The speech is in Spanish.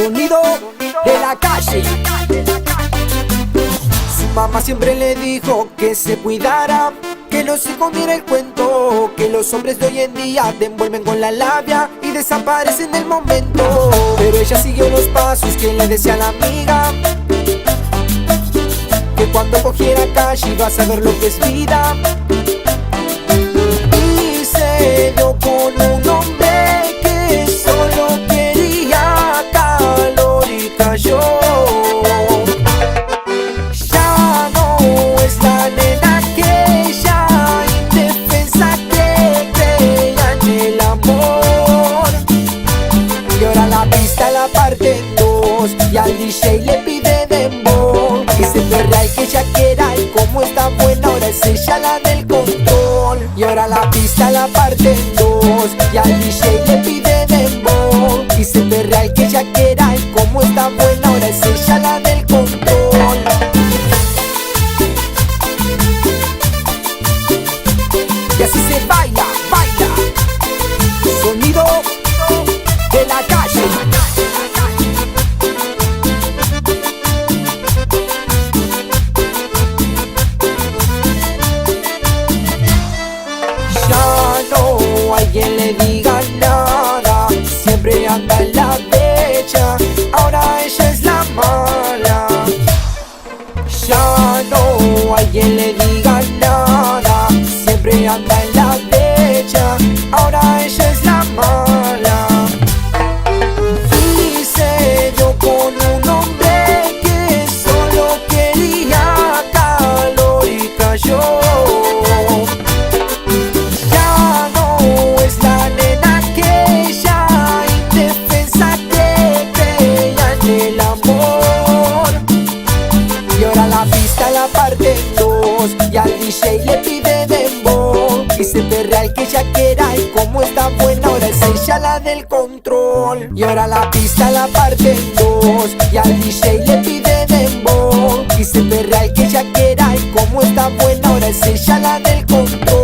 Sonido de la calle. Su mamá siempre le dijo que se cuidara, que no se comiera el cuento, que los hombres de hoy en día te envuelven con la labia y desaparecen del momento. Pero ella siguió los pasos que le decía la amiga, que cuando cogiera calle iba a saber lo que es vida. Y se dio con un hombre que solo quería calor y cayó. Ya no es la nena aquella indefensa que creía en el amor. Y ahora la pista la parte en dos y al DJ le pide dembow, que se perrea y que ella quiera, y como está buena ahora es ella la del control. Y ahora la pista la parte en dos y al DJ le pide dembow, y se perrea y que ella quiera, y como está buena ahora es ella la del control. Y así se baila, baila. Sonido de la calle. Ya no hay quien le diga nada, siempre anda en la derecha, ahora ella es la mala. Ya no hay quien le diga nada, siempre anda en la derecha, ahora ella es la mala. Y se dio con un hombre que solo quería calor y cayó. Ya no es la nena aquella indefensa que creía en el amor. Y ahora la pista la parte en dos y al DJ le pide dembow, y se perrea el que ella quiera, y como está buena ahora es ella la del control. Y ahora la pista la parte en dos y al DJ le pide dembow, y se perrea el que ella quiera, y como está buena ahora es ella la del control.